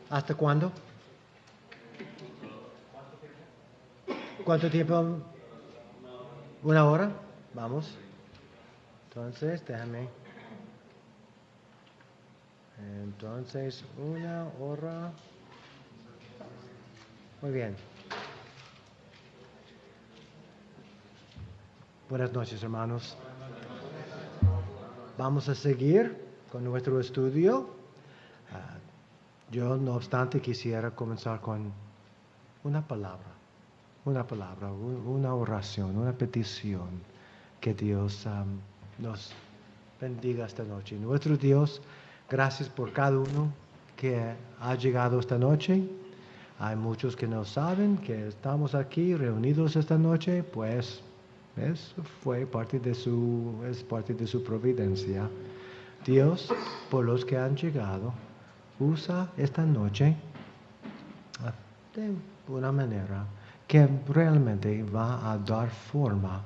¿Hasta cuándo? ¿Cuánto tiempo? ¿Una hora? Vamos. Entonces, déjame. Entonces, 1 hora. Muy bien. Buenas noches, hermanos. Vamos a seguir con nuestro estudio. Yo, no obstante, quisiera comenzar con una palabra, una oración, una petición. Que Dios nos bendiga esta noche. Nuestro Dios, gracias por cada uno que ha llegado esta noche. Hay muchos que no saben que estamos aquí reunidos esta noche, pues es parte de su providencia. Dios, por los que han llegado, usa esta noche de una manera que realmente va a dar forma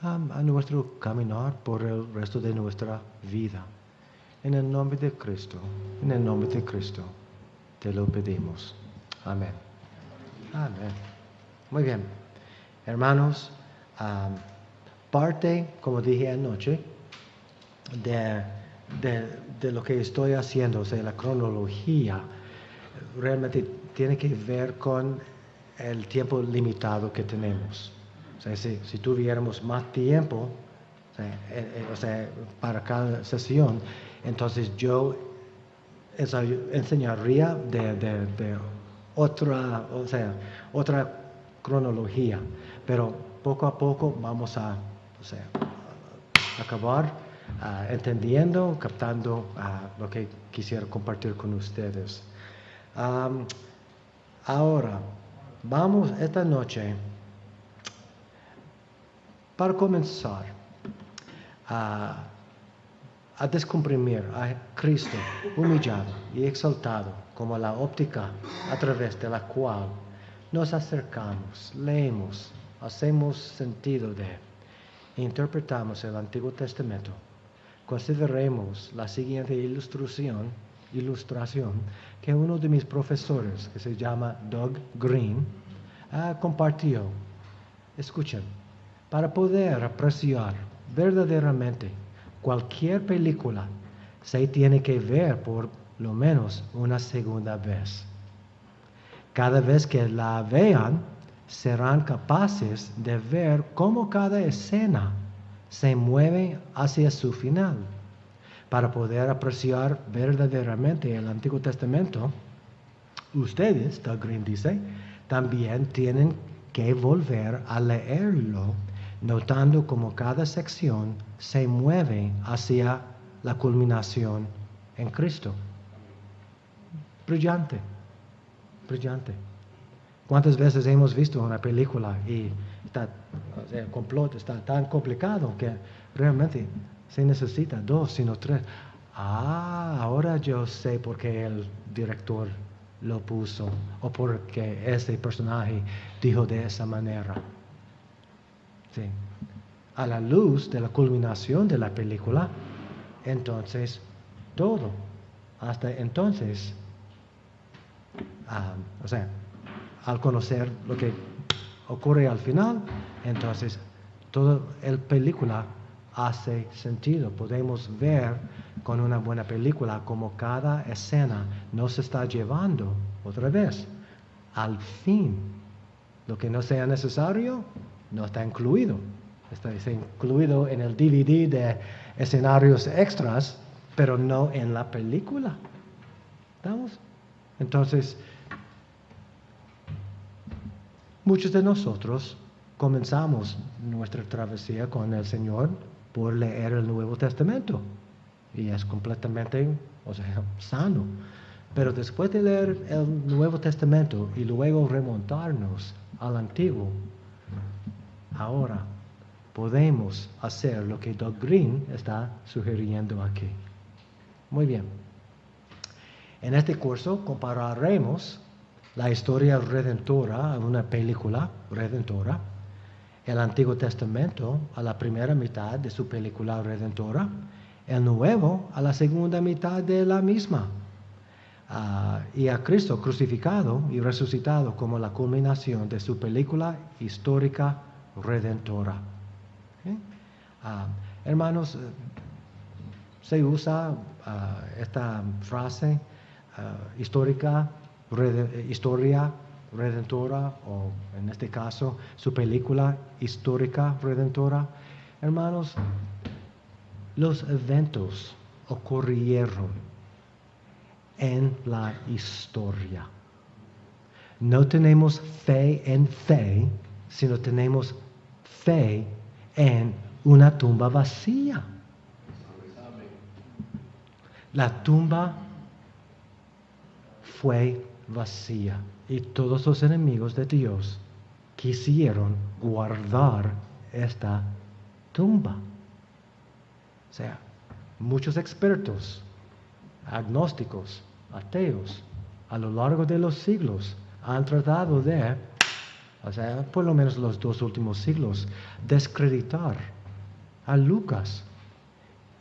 a nuestro caminar por el resto de nuestra vida. En el nombre de Cristo, te lo pedimos. Amén. Amén. Muy bien. Hermanos, parte, como dije anoche, de lo que estoy haciendo, o sea, la cronología, realmente tiene que ver con el tiempo limitado que tenemos. O sea, si tuviéramos más tiempo, para cada sesión, entonces yo enseñaría de otra cronología, pero poco a poco vamos a acabar entendiendo, captando lo que quisiera compartir con ustedes. Ahora, vamos esta noche, para comenzar, a descomprimir a Cristo humillado y exaltado como la óptica a través de la cual nos acercamos, leemos, hacemos sentido de e interpretamos el Antiguo Testamento. Consideremos la siguiente ilustración que uno de mis profesores, que se llama Doug Green, compartió. Escuchen, para poder apreciar verdaderamente cualquier película, se tiene que ver por lo menos una segunda vez. Cada vez que la vean, serán capaces de ver cómo cada escena se mueve hacia su final. Para poder apreciar verdaderamente el Antiguo Testamento, ustedes, Doug Green dice, también tienen que volver a leerlo, notando cómo cada sección se mueve hacia la culminación en Cristo. Brillante. ¿Cuántas veces hemos visto una película y el complot está tan complicado que realmente se necesita 2, sino 3? Ahora yo sé por qué el director lo puso o por qué ese personaje dijo de esa manera. Sí. A la luz de la culminación de la película, entonces todo, hasta entonces, al conocer lo que ocurre al final, entonces toda la película hace sentido. Podemos ver con una buena película como cada escena nos está llevando otra vez al fin. Lo que no sea necesario no está incluido. Está incluido en el DVD de escenarios extras, pero no en la película. ¿Estamos? Entonces, muchos de nosotros comenzamos nuestra travesía con el Señor por leer el Nuevo Testamento. Y es completamente, sano. Pero después de leer el Nuevo Testamento y luego remontarnos al Antiguo, ahora podemos hacer lo que Doug Green está sugiriendo aquí. Muy bien. En este curso compararemos la historia redentora a una película redentora, el Antiguo Testamento a la primera mitad de su película redentora, el Nuevo a la segunda mitad de la misma. y a Cristo crucificado y resucitado como la culminación de su película histórica redentora. ¿Okay? Hermanos, se usa esta frase historia redentora, o en este caso su película histórica redentora. Hermanos, los eventos ocurrieron en la historia. No tenemos fe en fe, sino tenemos fe en una tumba vacía. La tumba fue vacía y todos los enemigos de Dios quisieron guardar esta tumba. O sea, muchos expertos, agnósticos, ateos, a lo largo de los siglos han tratado de, o sea, por lo menos los 2 últimos siglos, desacreditar a Lucas.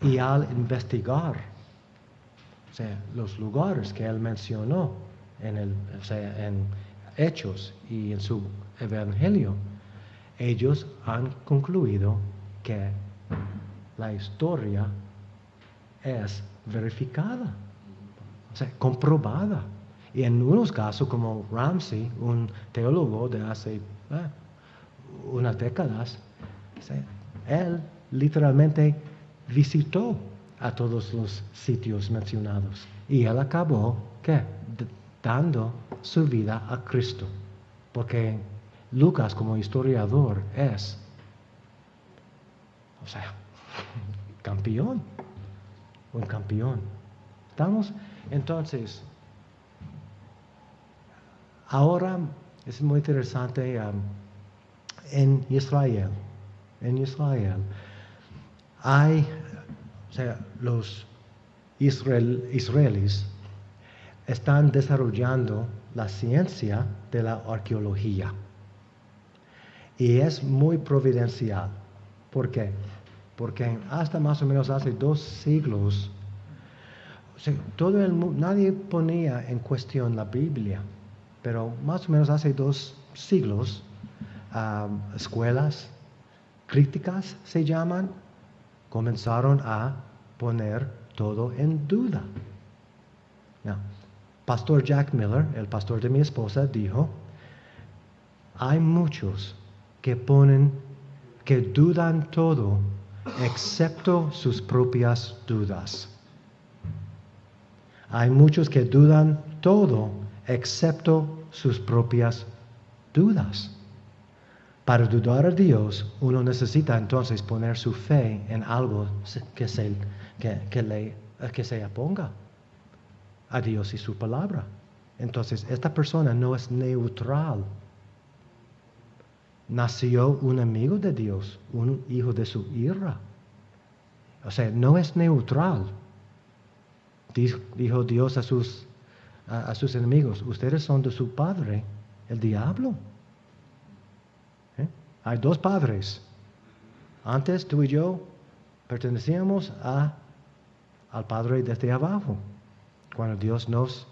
Y al investigar, o sea, los lugares que él mencionó en Hechos y en su Evangelio, ellos han concluido que la historia es verificada, o sea, comprobada. Y en unos casos, como Ramsey, un teólogo de hace unas décadas, o sea, él literalmente visitó a todos los sitios mencionados. Y él acabó, ¿qué? Dando su vida a Cristo. Porque Lucas, como historiador, es, o sea, campeón. Un campeón. ¿Estamos? Entonces, ahora es muy interesante en Israel. En Israel hay, o sea, los israelíes están desarrollando la ciencia de la arqueología. Y es muy providencial. ¿Por qué? Porque hasta más o menos hace 2 siglos, o sea, nadie ponía en cuestión la Biblia, pero más o menos hace 2 siglos, escuelas críticas se llaman, comenzaron a poner todo en duda. Now, Pastor Jack Miller, el pastor de mi esposa, dijo, hay muchos que dudan todo excepto sus propias dudas. Hay muchos que dudan todo excepto sus propias dudas. Para dudar a Dios, uno necesita entonces poner su fe en algo que se oponga a Dios y su palabra. Entonces, esta persona no es neutral. Nació un amigo de Dios, un hijo de su ira. O sea, no es neutral. Dijo Dios a sus enemigos, ustedes son de su padre, el diablo. Hay 2 padres. Antes tú y yo pertenecíamos al Padre desde abajo. Cuando Dios nos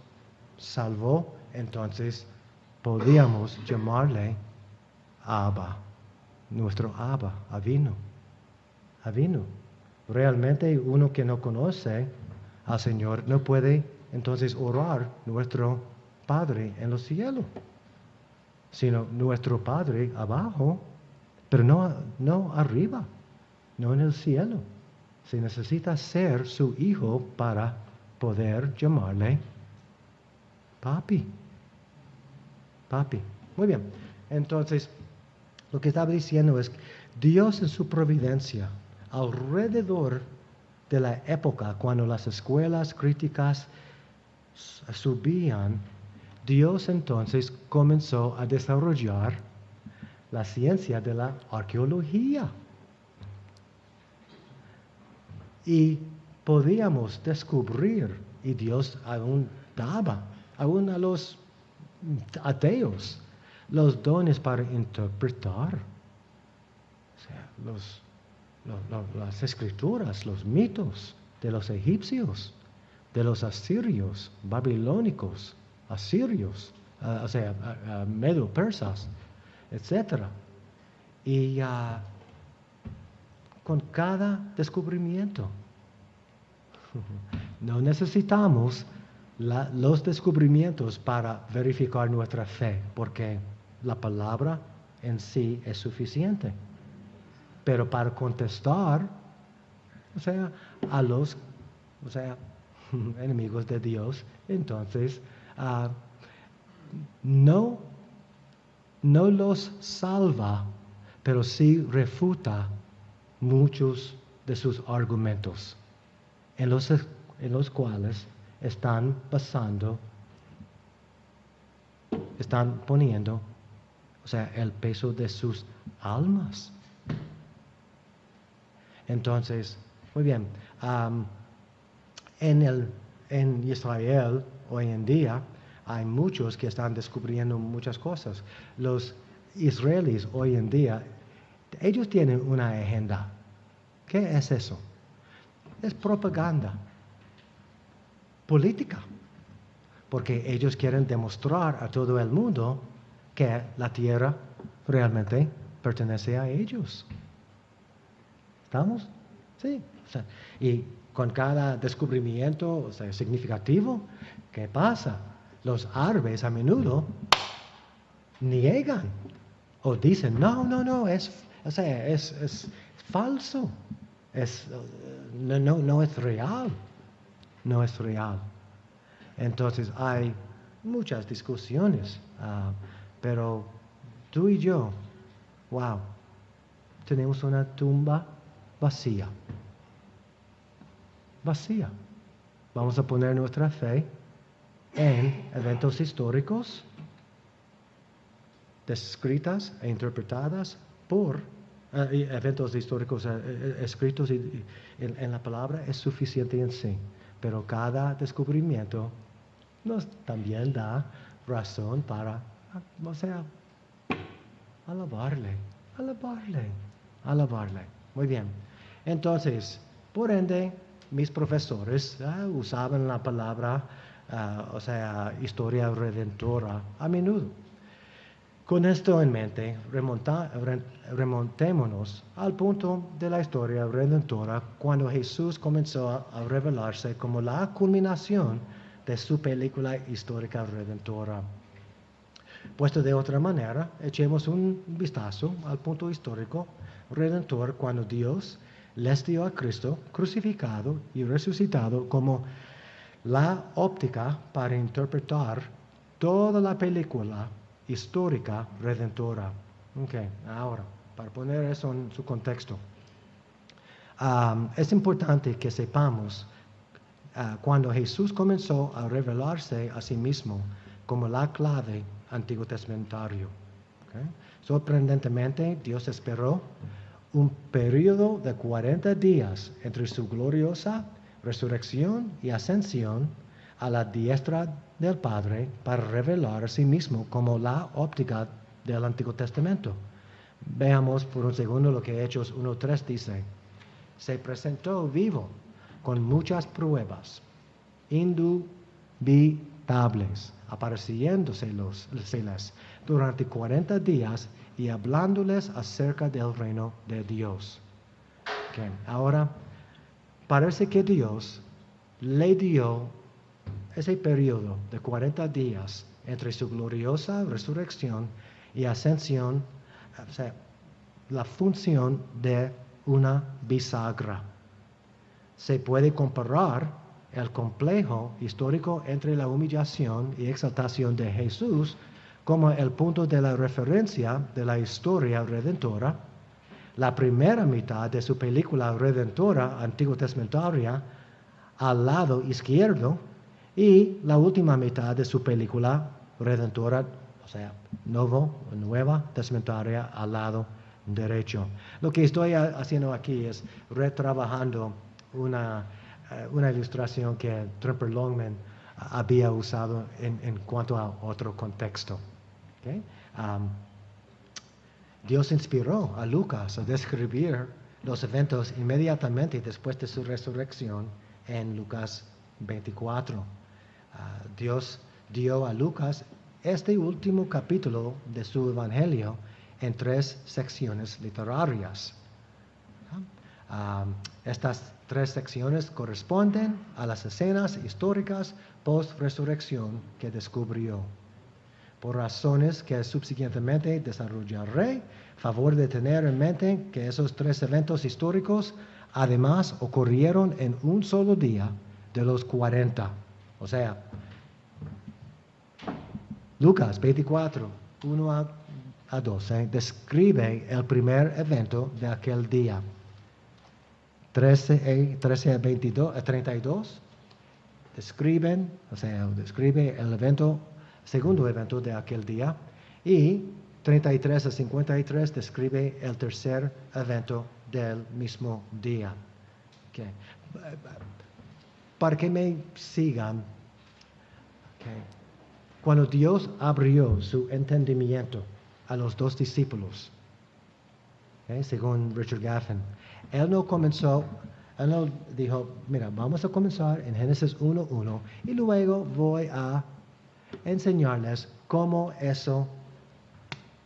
salvó, entonces podíamos llamarle Abba, nuestro Abba, Avinu. Realmente uno que no conoce al Señor no puede entonces orar nuestro Padre en los cielos, sino nuestro Padre abajo, pero no arriba, no en el cielo. Se necesita ser su hijo para poder llamarle papi. Muy bien. Entonces, lo que estaba diciendo es, Dios en su providencia, alrededor de la época cuando las escuelas críticas subían, Dios entonces comenzó a desarrollar la ciencia de la arqueología. Y podíamos descubrir, y Dios aún daba, aún a los ateos, los dones para interpretar. O sea, las escrituras, los mitos de los egipcios. de los asirios, babilónicos, asirios, medo persas, etc. Y con cada descubrimiento, no necesitamos los descubrimientos para verificar nuestra fe, porque la palabra en sí es suficiente. Pero para contestar, a los, enemigos de Dios, entonces, no los salva, pero sí refuta muchos de sus argumentos, en los cuales están poniendo, el peso de sus almas. Entonces, muy bien, en Israel hoy en día hay muchos que están descubriendo muchas cosas. Los israelíes hoy en día, ellos tienen una agenda. ¿Qué es eso? Es propaganda política, porque ellos quieren demostrar a todo el mundo que la tierra realmente pertenece a ellos. ¿Estamos? Sí. Y con cada descubrimiento significativo, ¿qué pasa? Los árabes a menudo niegan o dicen, no, es falso, no es real, no es real. Entonces hay muchas discusiones, pero tú y yo, tenemos una tumba vacía. Vamos a poner nuestra fe en eventos históricos descritas e interpretadas por eventos históricos escritos en la palabra es suficiente en sí, pero cada descubrimiento nos también da razón para, alabarle. Muy bien. Entonces, por ende, mis profesores usaban la palabra, historia redentora a menudo. Con esto en mente, remontémonos al punto de la historia redentora cuando Jesús comenzó a revelarse como la culminación de su película histórica redentora. Puesto de otra manera, echemos un vistazo al punto histórico redentor cuando Dios les dio a Cristo crucificado y resucitado como la óptica para interpretar toda la película histórica redentora. Ahora, para poner eso en su contexto, es importante que sepamos cuando Jesús comenzó a revelarse a sí mismo como la clave antiguo testamentario. Sorprendentemente, Dios esperó un periodo de 40 días entre su gloriosa resurrección y ascensión a la diestra del Padre para revelar a sí mismo como la óptica del Antiguo Testamento. Veamos por un segundo lo que Hechos 1:3 dice. Se presentó vivo con muchas pruebas indubitables, apareciéndoseles durante 40 días y hablándoles acerca del reino de Dios. Ahora, parece que Dios le dio ese periodo de 40 días entre su gloriosa resurrección y ascensión, la función de una bisagra. Se puede comparar el complejo histórico entre la humillación y exaltación de Jesús como el punto de la referencia de la historia redentora, la primera mitad de su película redentora antiguo testamentaria al lado izquierdo y la última mitad de su película redentora, nueva testamentaria al lado derecho. Lo que estoy haciendo aquí es retrabajando una ilustración que Tremper Longman había usado en cuanto a otro contexto. Dios inspiró a Lucas a describir los eventos inmediatamente después de su resurrección en Lucas 24. Dios dio a Lucas este último capítulo de su evangelio en 3 secciones literarias. Estas 3 secciones corresponden a las escenas históricas post-resurrección que descubrió. Por razones que subsiguientemente desarrollaré, favor de tener en mente que esos 3 eventos históricos además ocurrieron en un solo día de los 40. O sea, Lucas 24, 1 a 12, describe el primer evento de aquel día. 13 a 32 describe el segundo evento de aquel día, y 33 a 53 describe el tercer evento del mismo día. Okay. Para que me sigan, cuando Dios abrió su entendimiento a los 2 discípulos, según Richard Gaffin, Él no dijo, mira, vamos a comenzar en Génesis 1:1 y luego voy a enseñarles cómo eso,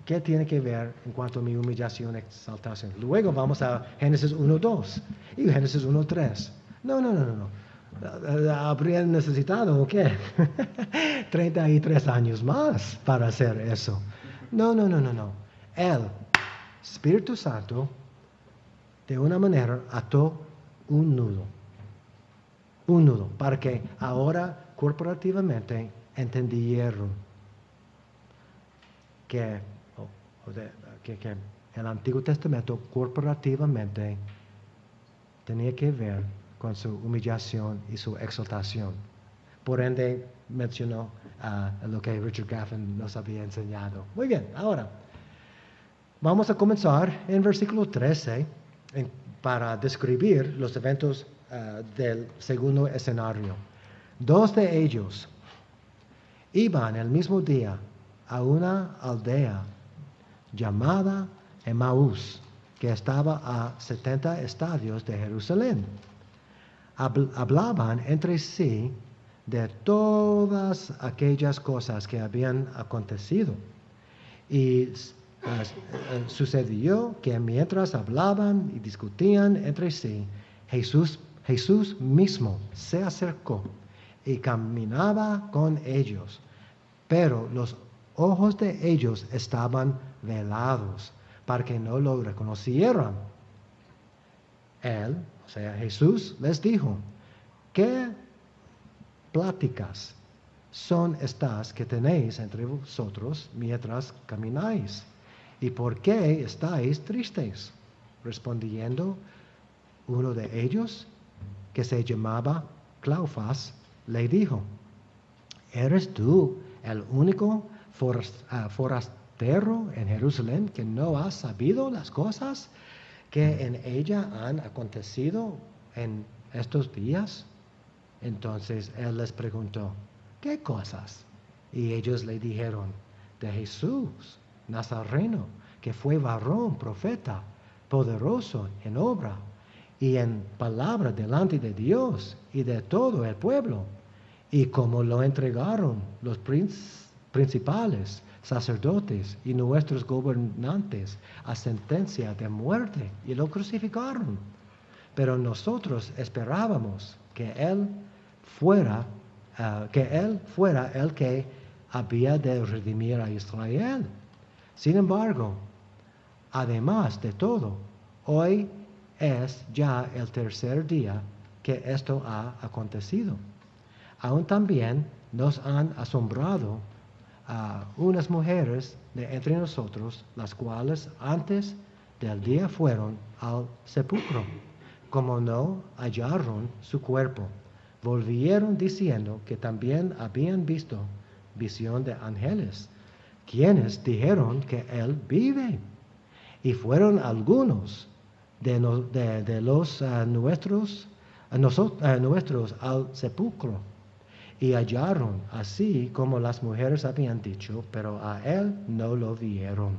qué tiene que ver en cuanto a mi humillación y exaltación. Luego vamos a Génesis 1:2 y Génesis 1:3. No. Habrían necesitado, ¿qué? 33 años más para hacer eso. No. El Espíritu Santo, de una manera, ató un nudo, para que ahora corporativamente entendieron que el Antiguo Testamento corporativamente tenía que ver con su humillación y su exaltación. Por ende, mencionó lo que Richard Gaffin nos había enseñado. Muy bien, ahora vamos a comenzar en versículo 13 para describir los eventos del segundo escenario. 2 de ellos iban el mismo día a una aldea llamada Emaús, que estaba a 70 estadios de Jerusalén. Hablaban entre sí de todas aquellas cosas que habían acontecido. Y sucedió que mientras hablaban y discutían entre sí, Jesús mismo se acercó y caminaba con ellos, pero los ojos de ellos estaban velados para que no lo reconocieran. Él, o sea, Jesús, les dijo, ¿qué pláticas son estas que tenéis entre vosotros mientras camináis? ¿Y por qué estáis tristes? Respondiendo, uno de ellos, que se llamaba Cleofas, le dijo, ¿eres tú el único forastero en Jerusalén que no has sabido las cosas que en ella han acontecido en estos días? Entonces él les preguntó, ¿qué cosas? Y ellos le dijeron, de Jesús Nazareno, que fue varón, profeta, poderoso en obra y en palabra delante de Dios y de todo el pueblo, y como lo entregaron los principales sacerdotes y nuestros gobernantes a sentencia de muerte y lo crucificaron. Pero nosotros esperábamos que él fuera el que había de redimir a Israel. Sin embargo, además de todo, hoy es ya el tercer día que esto ha acontecido. Aún también nos han asombrado unas mujeres de entre nosotros, las cuales antes del día fueron al sepulcro. Como no hallaron su cuerpo, volvieron diciendo que también habían visto visión de ángeles, quienes dijeron que él vive. Y fueron algunos de los nuestros al sepulcro, y hallaron así como las mujeres habían dicho, pero a él no lo vieron.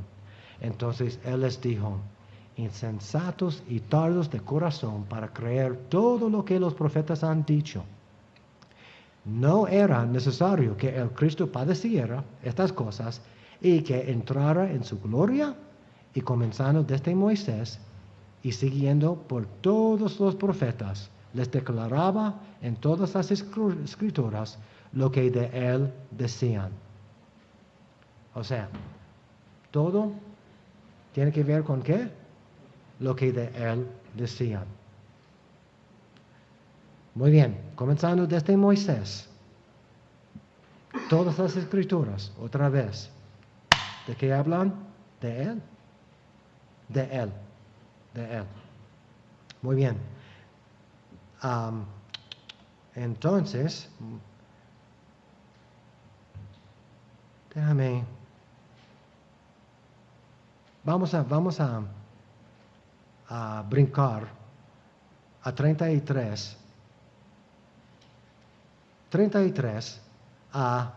Entonces él les dijo, insensatos y tardos de corazón para creer todo lo que los profetas han dicho. No era necesario que el Cristo padeciera estas cosas y que entrara en su gloria, y comenzando desde Moisés y siguiendo por todos los profetas, les declaraba en todas las escrituras lo que de él decían. O sea, todo tiene que ver con ¿qué? Lo que de él decían. Muy bien, comenzando desde Moisés. Todas las escrituras, otra vez. ¿De qué hablan? De él. De él. De él. Muy bien. Entonces, déjame. Vamos a brincar a 33. 33 a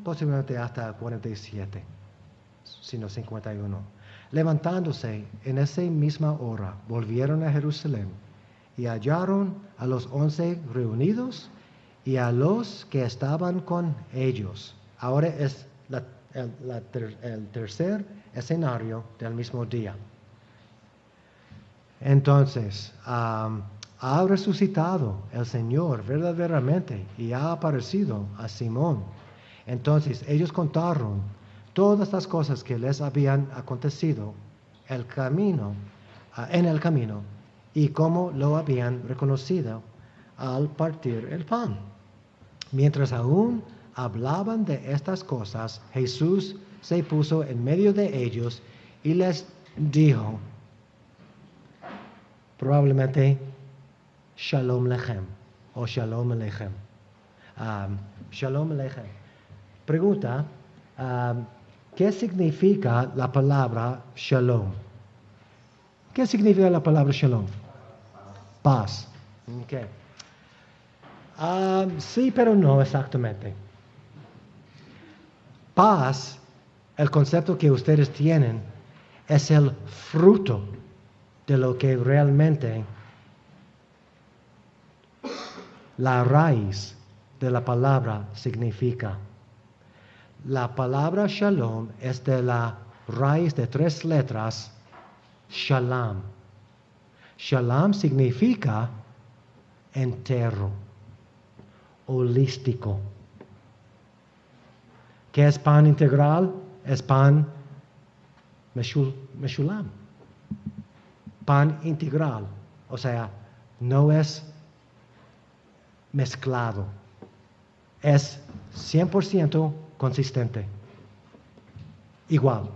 posiblemente hasta 47, sino 51. Levantándose en esa misma hora, volvieron a Jerusalén y hallaron a los 11 reunidos y a los que estaban con ellos. Ahora es el tercer escenario del mismo día. Entonces, ha resucitado el Señor verdaderamente y ha aparecido a Simón. Entonces ellos contaron todas las cosas que les habían acontecido en el camino y cómo lo habían reconocido al partir el pan. Mientras aún hablaban de estas cosas, Jesús se puso en medio de ellos y les dijo, probablemente, Shalom Lechem o Shalom Aleichem. Shalom Aleichem. Pregunta, ¿qué significa la palabra Shalom? ¿Qué significa la palabra Shalom? Paz. Okay. Sí, pero no exactamente. Paz, el concepto que ustedes tienen, es el fruto de lo que realmente la raíz de la palabra significa. La palabra Shalom es de la raíz de 3 letras, Shalom. Shalom significa entero, holístico. ¿Qué es pan integral? Es pan meshulam. Pan integral, o sea, no es mezclado. Es 100% consistente. Igual.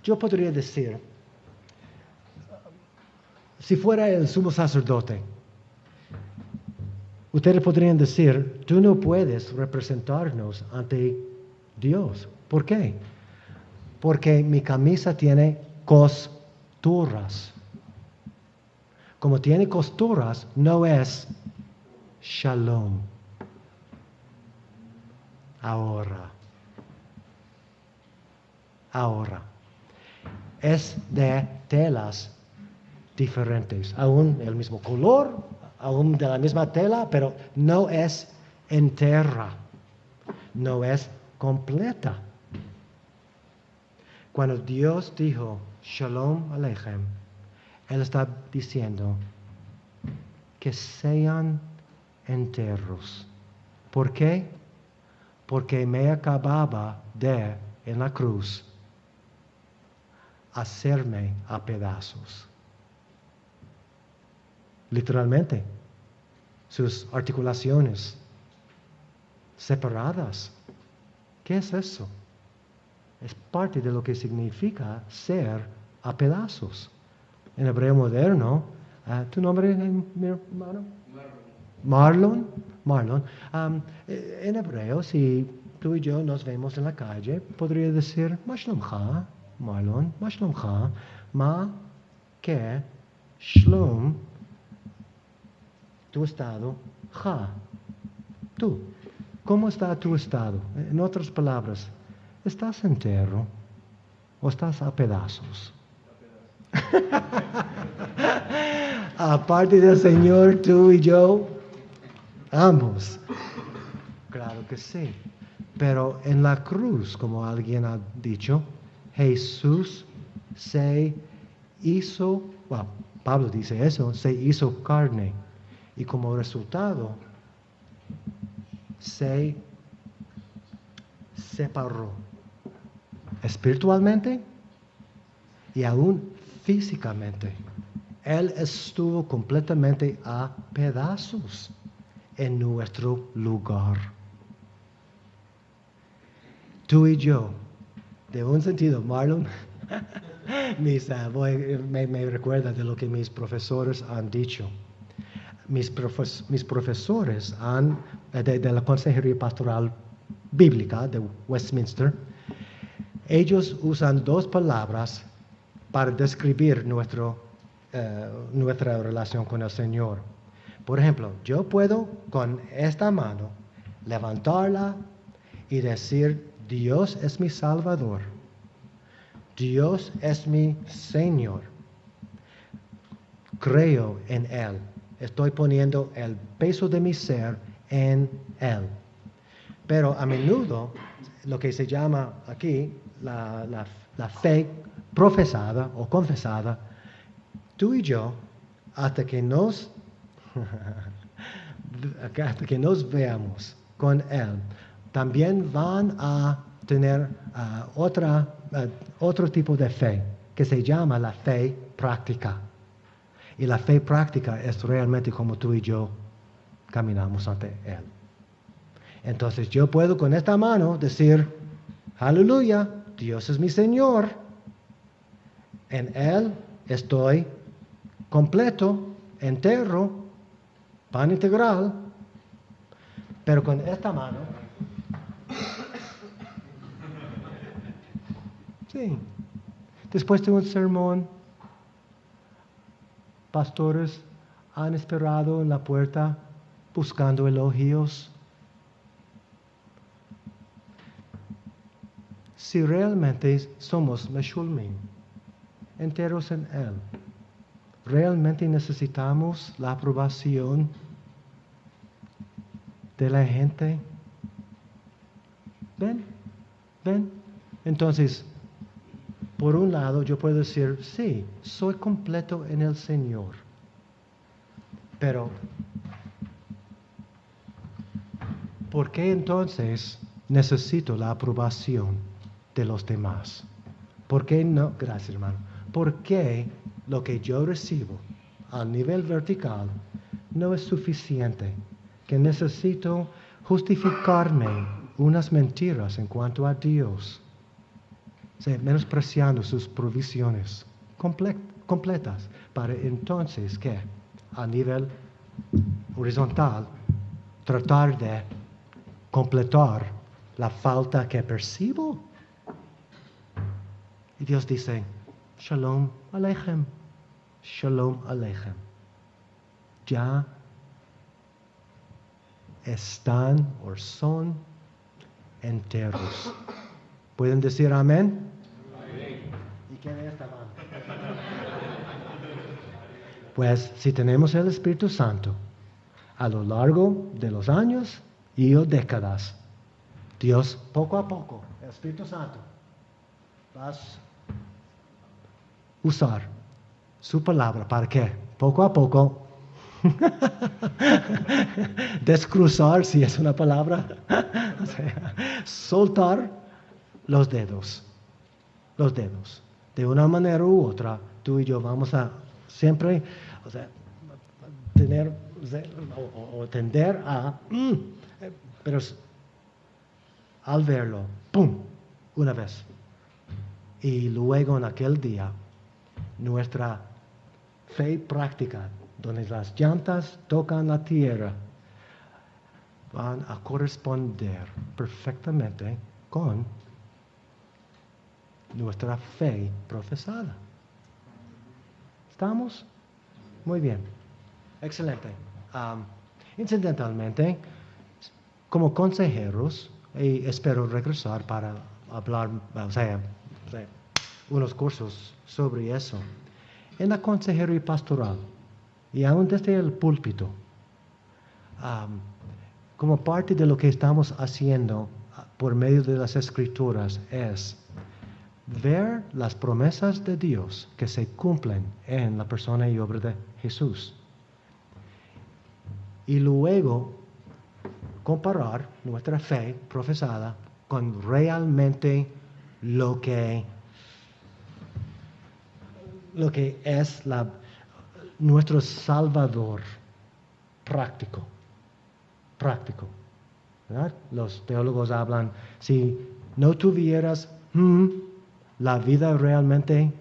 Yo podría decir, si fuera el sumo sacerdote, ustedes podrían decir, tú no puedes representarnos ante Dios. ¿Por qué? Porque mi camisa tiene costuras. Como tiene costuras, no es Shalom. Ahora. Es de telas diferentes. Aún el mismo color, aún de la misma tela, pero no es entera. No es completa. Cuando Dios dijo Shalom Aleichem, Él está diciendo que sean enteros. ¿Por qué? Porque me acababa de, en la cruz, hacerme a pedazos. Literalmente, sus articulaciones separadas. ¿Qué es eso? Es parte de lo que significa ser a pedazos. En hebreo moderno, ¿tu nombre, mi hermano? Marlon. En hebreo, si tú y yo nos vemos en la calle, podría decir, Ma shlomcha, Marlon, Ma shlomcha, ma que shlom, tu estado, ja, tú. ¿Cómo está tu estado? En otras palabras, ¿estás entero o estás a pedazos? Aparte del Señor, tú y yo, ambos. Claro que sí. Pero en la cruz, como alguien ha dicho, Jesús se hizo, bueno, Pablo dice eso, se hizo carne. Y como resultado, se separó espiritualmente y aún físicamente. Él estuvo completamente a pedazos en nuestro lugar. Tú y yo, de un sentido, Marlon, me recuerda de lo que mis profesores han dicho. Mis profesores de la Consejería Pastoral Bíblica de Westminster, ellos usan dos palabras para describir nuestra relación con el Señor. Por ejemplo, yo puedo con esta mano levantarla y decir, Dios es mi Salvador. Dios es mi Señor. Creo en Él. Estoy poniendo el peso de mi ser en Él. Pero a menudo, lo que se llama aquí la fe profesada o confesada, tú y yo, hasta que nos veamos con Él, también van a tener otro tipo de fe que se llama la fe práctica. Y la fe práctica es realmente como tú y yo caminamos ante Él. Entonces yo puedo con esta mano decir, aleluya, Dios es mi Señor. En Él estoy completo, entero, pan integral. Pero con esta mano, sí, después de un sermón, pastores han esperado en la puerta buscando elogios. Si realmente somos Meshulmim, enteros en Él, realmente necesitamos la aprobación de la gente. ¿Ven? Entonces, por un lado, yo puedo decir, sí, soy completo en el Señor. Pero, ¿por qué entonces necesito la aprobación de los demás? ¿Por qué no? Gracias, hermano. ¿Por qué lo que yo recibo a nivel vertical no es suficiente? Que necesito justificarme unas mentiras en cuanto a Dios, menospreciando sus provisiones completas, para entonces que a nivel horizontal tratar de completar la falta que percibo. Y Dios dice, Shalom Aleichem, Shalom Aleichem. Ya están o son enteros. ¿Pueden decir amén? Amén. ¿Y qué de esta mano? Pues si tenemos el Espíritu Santo a lo largo de los años y décadas, Dios poco a poco, el Espíritu Santo, vas a usar su palabra para que poco a poco descruzar, si es una palabra, o sea, soltar los dedos. De una manera u otra, tú y yo vamos a siempre, tener o tender a, pero al verlo, ¡pum!, una vez. Y luego en aquel día, nuestra fe práctica, donde las llantas tocan la tierra, van a corresponder perfectamente con nuestra fe profesada. ¿Estamos? Muy bien. Excelente. Incidentalmente, como consejeros, y espero regresar para hablar, unos cursos sobre eso. En la consejería pastoral, y aún desde el púlpito, como parte de lo que estamos haciendo por medio de las Escrituras es ver las promesas de Dios que se cumplen en la persona y obra de Jesús. Y luego comparar nuestra fe profesada con realmente lo que es nuestro Salvador práctico. ¿Verdad? Los teólogos hablan, si no tuvieras, la vida realmente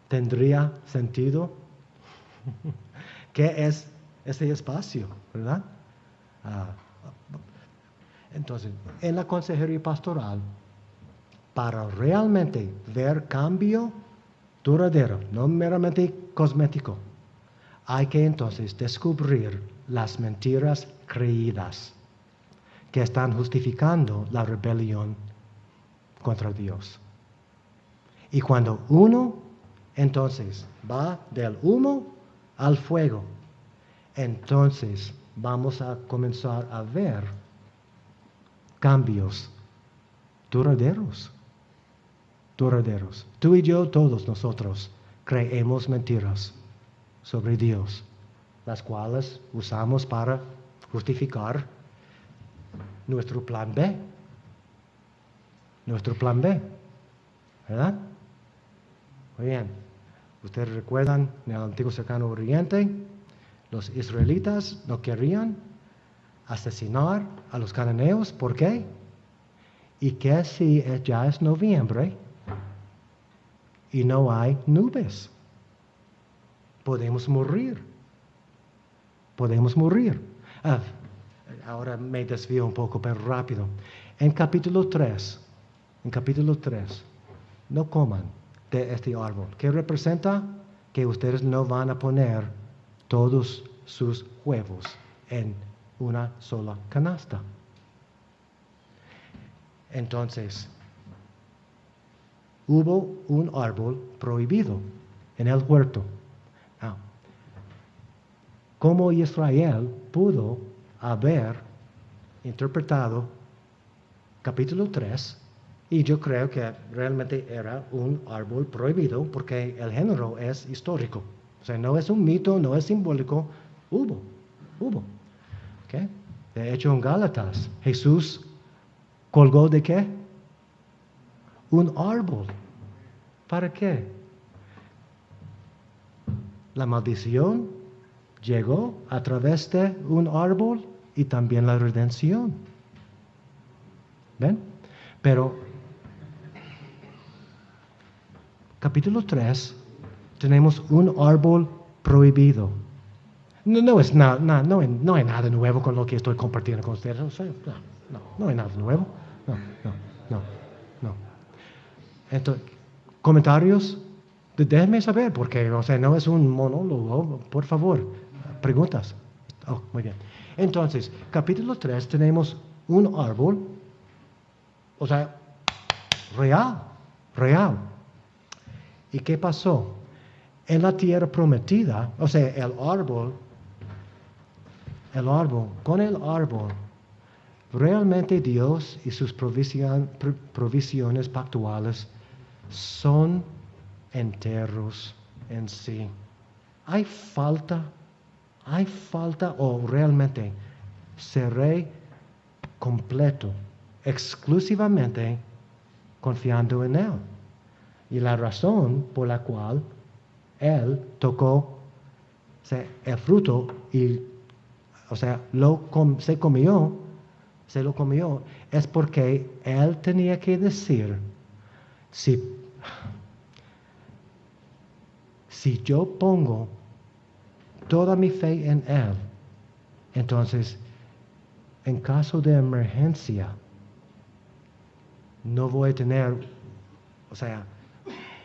tendría sentido. ¿Qué es ese espacio? ¿Verdad? Entonces, en la consejería pastoral, para realmente ver cambio duradero, no meramente cosmético, hay que entonces descubrir las mentiras creídas que están justificando la rebelión contra Dios. Y cuando uno entonces va del humo al fuego, entonces vamos a comenzar a ver cambios duraderos. Tú y yo, todos nosotros, creemos mentiras sobre Dios, las cuales usamos para justificar nuestro plan B. ¿Verdad? Muy bien. Ustedes recuerdan, en el antiguo cercano oriente, los israelitas no querían asesinar a los cananeos. ¿Por qué? ¿Y qué si ya es noviembre y no hay nubes? Podemos morir. Ahora me desvío un poco, pero rápido. En capítulo 3, no coman de este árbol. ¿Qué representa? Que ustedes no van a poner todos sus huevos en una sola canasta. Entonces, hubo un árbol prohibido en el huerto. ¿Cómo Israel pudo haber interpretado capítulo 3? Y yo creo que realmente era un árbol prohibido porque el género es histórico. O sea, no es un mito, no es simbólico. Hubo. ¿Okay? De hecho, en Gálatas, Jesús colgó ¿de qué? Un árbol. ¿Para qué? La maldición llegó a través de un árbol y también la redención. ¿Ven? Pero capítulo 3 tenemos un árbol prohibido. No hay nada nuevo con lo que estoy compartiendo con ustedes. No hay nada nuevo. No. Entonces, comentarios, déjenme saber, porque no es un monólogo, por favor. Preguntas. Muy bien. Entonces, capítulo 3 tenemos un árbol, real. ¿Y qué pasó? En la tierra prometida, con el árbol, realmente Dios y sus provisiones pactuales son enteros en sí. Hay falta o realmente seré completo, exclusivamente confiando en Él. Y la razón por la cual Él tocó el fruto y se lo comió, es porque Él tenía que decir, si yo pongo toda mi fe en Él, entonces, en caso de emergencia, no voy a tener,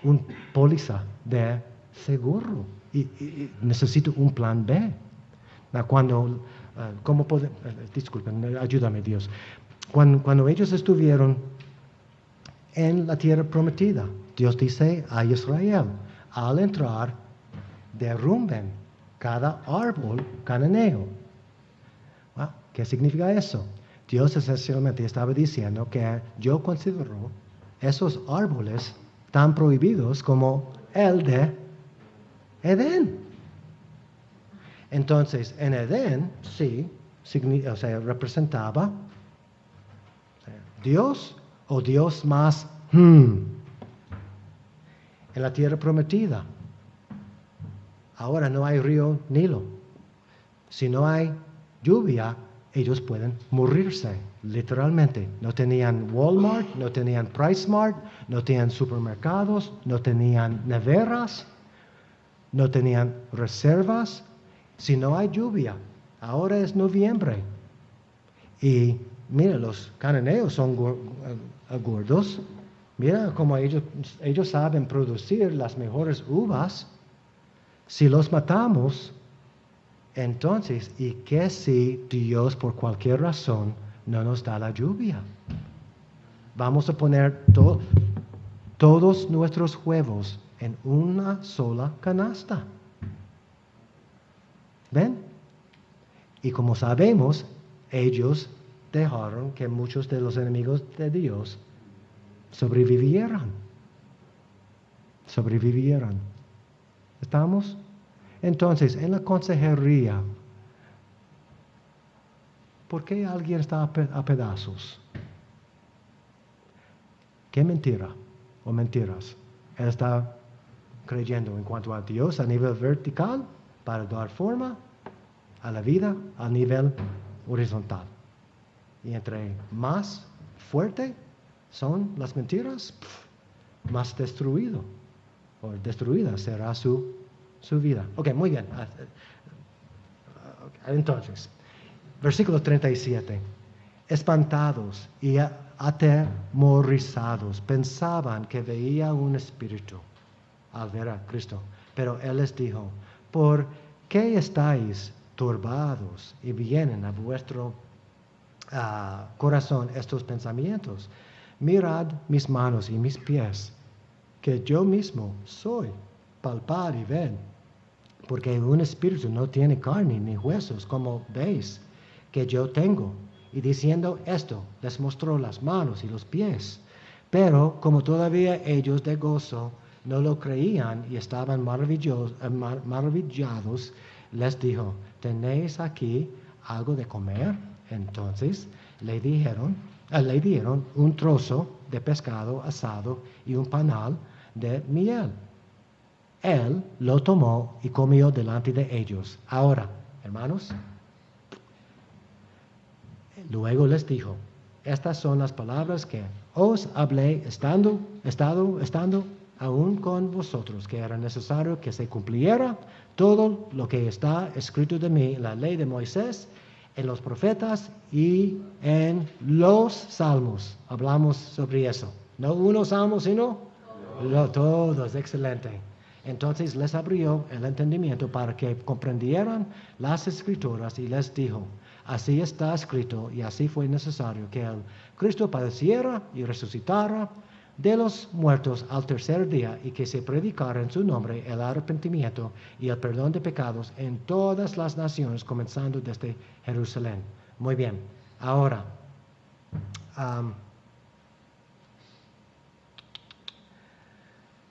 un póliza de seguro y necesito un plan B. Disculpen, ayúdame Dios. Cuando ellos estuvieron en la tierra prometida, Dios dice a Israel, al entrar, derrumben cada árbol cananeo. ¿Qué significa eso? Dios esencialmente estaba diciendo que yo considero esos árboles tan prohibidos como el de Edén. Entonces, en Edén, sí, representaba Dios o Dios más en la tierra prometida. Ahora no hay río Nilo. Si no hay lluvia, ellos pueden morirse, literalmente. No tenían Walmart, no tenían PriceSmart, no tenían supermercados, no tenían neveras, no tenían reservas. Si no hay lluvia, ahora es noviembre. Y mira, los cananeos son gordos. Mira cómo ellos saben producir las mejores uvas. Si los matamos, entonces, ¿y qué si Dios por cualquier razón no nos da la lluvia? Vamos a poner todos nuestros huevos en una sola canasta. ¿Ven? Y como sabemos, ellos dejaron que muchos de los enemigos de Dios sobrevivieran. ¿Estamos? Entonces, en la consejería, ¿por qué alguien está a pedazos? ¿Qué mentira o mentiras él está creyendo en cuanto a Dios a nivel vertical para dar forma a la vida a nivel horizontal? Y entre más fuerte son las mentiras, más destruida será su vida. Ok, muy bien. Entonces, versículo 37. Espantados y atemorizados, pensaban que veía un espíritu al ver a Cristo. Pero Él les dijo, ¿por qué estáis turbados y vienen a vuestro corazón estos pensamientos? Mirad mis manos y mis pies, que yo mismo soy. Palpad y ved, porque un espíritu no tiene carne ni huesos, como veis que yo tengo. Y diciendo esto, les mostró las manos y los pies. Pero como todavía ellos de gozo no lo creían y estaban maravillados, les dijo, ¿tenéis aquí algo de comer? Entonces le dieron un trozo de pescado asado y un panal de miel. Él lo tomó y comió delante de ellos. Ahora, hermanos, luego les dijo, estas son las palabras que os hablé estando aún con vosotros, que era necesario que se cumpliera todo lo que está escrito de mí en la ley de Moisés, en los profetas y en los salmos. Hablamos sobre eso. No uno salmo, sino todos. Excelente. Entonces les abrió el entendimiento para que comprendieran las escrituras y les dijo, así está escrito y así fue necesario que el Cristo padeciera y resucitara de los muertos al tercer día y que se predicara en su nombre el arrepentimiento y el perdón de pecados en todas las naciones, comenzando desde Jerusalén. Muy bien, ahora,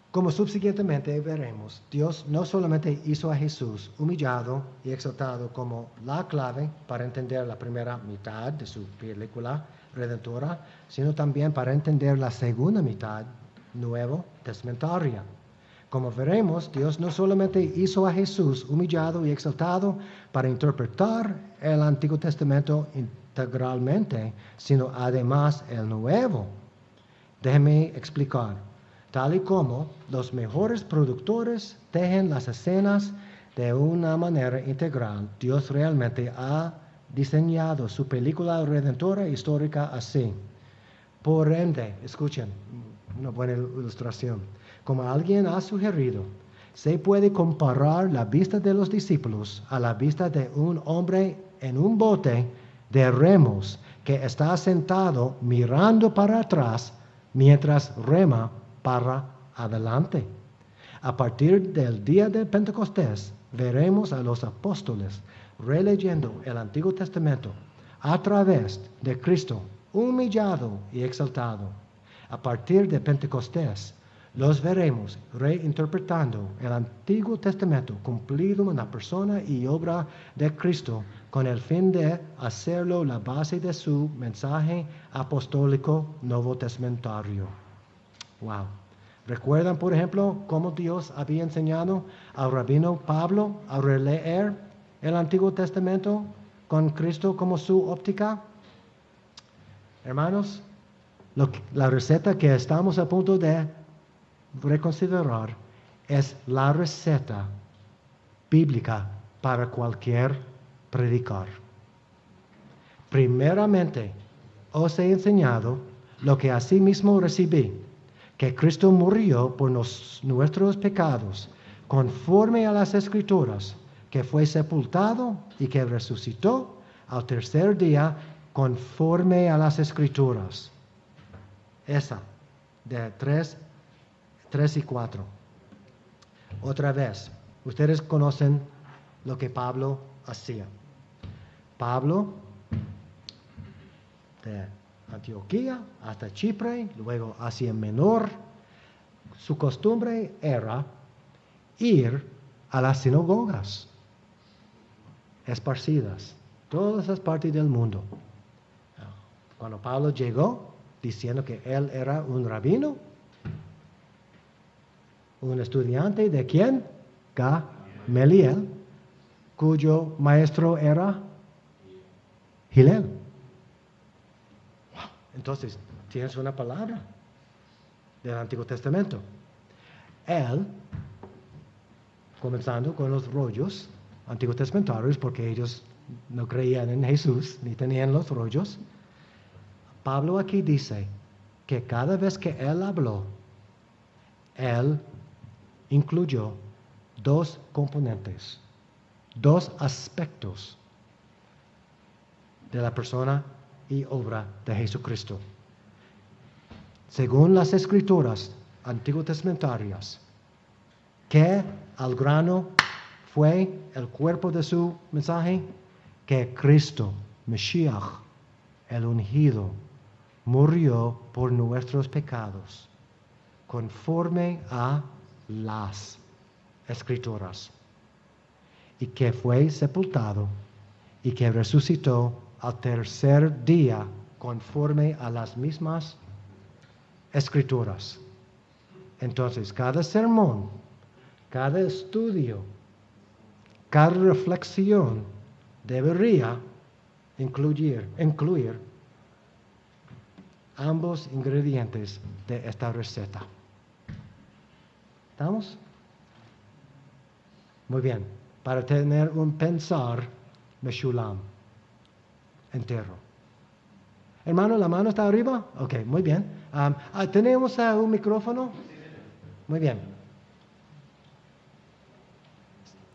como subsiguientemente veremos, Dios no solamente hizo a Jesús humillado y exaltado como la clave para entender la primera mitad de su película redentora, sino también para entender la segunda mitad nuevo testamentaria. Como veremos, Dios no solamente hizo a Jesús humillado y exaltado para interpretar el Antiguo Testamento integralmente, sino además el Nuevo. Déjeme explicar. Tal y como los mejores productores tejen las escenas de una manera integral, Dios realmente ha diseñado su película redentora histórica así. Por ende, escuchen, una buena ilustración. Como alguien ha sugerido, se puede comparar la vista de los discípulos a la vista de un hombre en un bote de remos que está sentado mirando para atrás mientras rema para adelante. A partir del día de Pentecostés, veremos a los apóstoles releyendo el Antiguo Testamento a través de Cristo humillado y exaltado. A partir de Pentecostés, los veremos reinterpretando el Antiguo Testamento cumplido en la persona y obra de Cristo con el fin de hacerlo la base de su mensaje apostólico nuevo testamentario. Wow. ¿Recuerdan, por ejemplo, cómo Dios había enseñado al rabino Pablo a releer el Antiguo Testamento con Cristo como su óptica? Hermanos, la receta que estamos a punto de reconsiderar es la receta bíblica para cualquier predicar. Primeramente, os he enseñado lo que asimismo recibí, que Cristo murió por nuestros pecados, conforme a las Escrituras, que fue sepultado y que resucitó al tercer día, conforme a las Escrituras. Esa, de 3 y 4. Otra vez, ustedes conocen lo que Pablo hacía. Pablo, de Antioquía hasta Chipre, luego Asia Menor, su costumbre era ir a las sinagogas esparcidas, todas las partes del mundo. Cuando Pablo llegó, diciendo que él era un rabino, un estudiante de ¿quién? Gamaliel, cuyo maestro era Hillel. Entonces, tienes una palabra del Antiguo Testamento. Él, comenzando con los rollos antiguos testamentarios, porque ellos no creían en Jesús, ni tenían los rollos. Pablo aquí dice que cada vez que él habló, él incluyó dos componentes, dos aspectos de la persona y obra de Jesucristo. Según las Escrituras antiguotestamentarias, que al grano fue el cuerpo de su mensaje, que Cristo, Mashiach, el ungido, murió por nuestros pecados, conforme a las Escrituras, y que fue sepultado y que resucitó al tercer día, conforme a las mismas Escrituras. Entonces, cada sermón, cada estudio, cada reflexión debería incluir ambos ingredientes de esta receta. ¿Estamos? Muy bien. Para tener un pensar meshulam, entero. Hermano, ¿la mano está arriba? Ok, muy bien. ¿Tenemos un micrófono? Muy bien.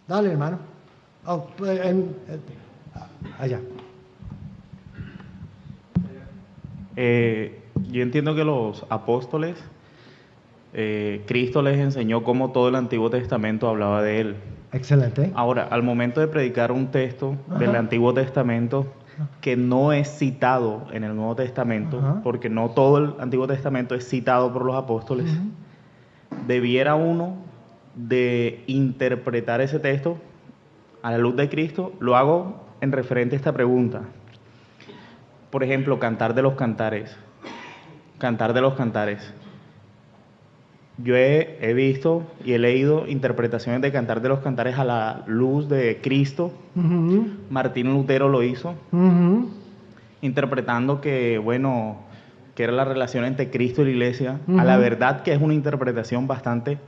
Dale, hermano. Allá. Yo entiendo que los apóstoles, Cristo les enseñó cómo todo el Antiguo Testamento hablaba de Él. Excelente. Ahora, al momento de predicar un texto del Antiguo Testamento que no es citado en el Nuevo Testamento, porque no todo el Antiguo Testamento es citado por los apóstoles, debiera uno de interpretar ese texto a la luz de Cristo. Lo hago en referente a esta pregunta. Por ejemplo, Cantar de los Cantares. Cantar de los Cantares. Yo he visto y he leído interpretaciones de Cantar de los Cantares a la luz de Cristo. Martín Lutero lo hizo, interpretando que era la relación entre Cristo y la Iglesia. A la verdad que es una interpretación bastante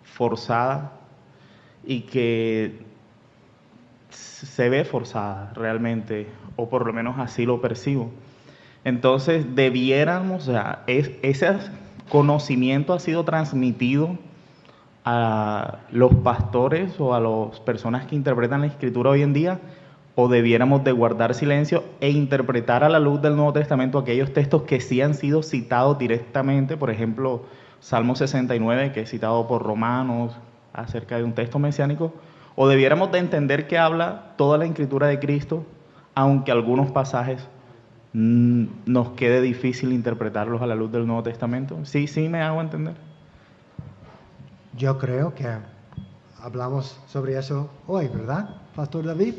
forzada y que se ve forzada realmente, o por lo menos así lo percibo. Entonces debiéramos, ese conocimiento ha sido transmitido a los pastores o a las personas que interpretan la Escritura hoy en día, o debiéramos de guardar silencio e interpretar a la luz del Nuevo Testamento aquellos textos que sí han sido citados directamente. Por ejemplo, Salmo 69, que es citado por Romanos acerca de un texto mesiánico, o debiéramos de entender que habla toda la escritura de Cristo, aunque algunos pasajes nos quede difícil interpretarlos a la luz del Nuevo Testamento. Sí, sí me hago entender. Yo creo que hablamos sobre eso hoy, ¿verdad, Pastor David?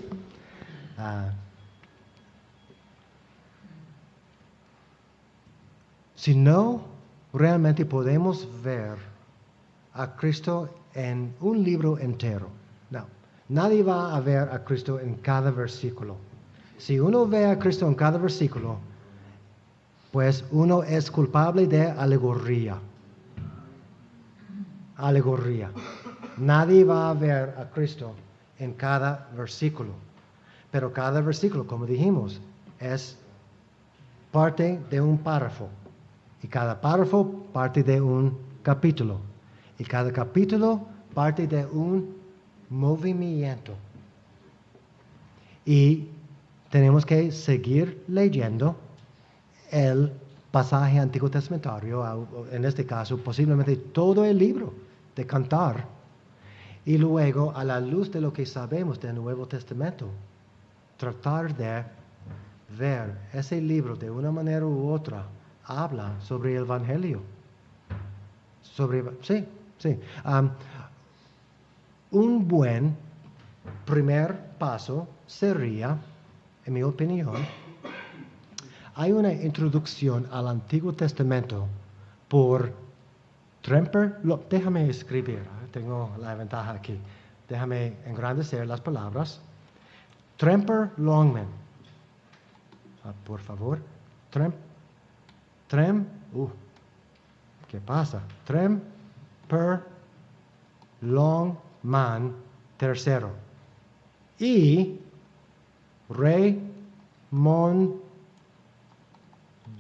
Si no realmente podemos ver a Cristo en un libro entero, no, nadie va a ver a Cristo en cada versículo. Si uno ve a Cristo en cada versículo, pues uno es culpable de alegoría. Alegoría. Nadie va a ver a Cristo en cada versículo. Pero cada versículo, como dijimos, es parte de un párrafo. Y cada párrafo parte de un capítulo. Y cada capítulo parte de un movimiento. Y tenemos que seguir leyendo el pasaje antiguo testamentario, en este caso posiblemente todo el libro de Cantar, y luego a la luz de lo que sabemos del Nuevo Testamento, tratar de ver ese libro de una manera u otra, habla sobre el Evangelio. Sí. Un buen primer paso sería, en mi opinión, hay una introducción al Antiguo Testamento por Tremper. Déjame escribir, tengo la ventaja aquí. Déjame engrandecer las palabras. Tremper Longman. Por favor. ¿Qué pasa? Tremper Longman III. Y Raymond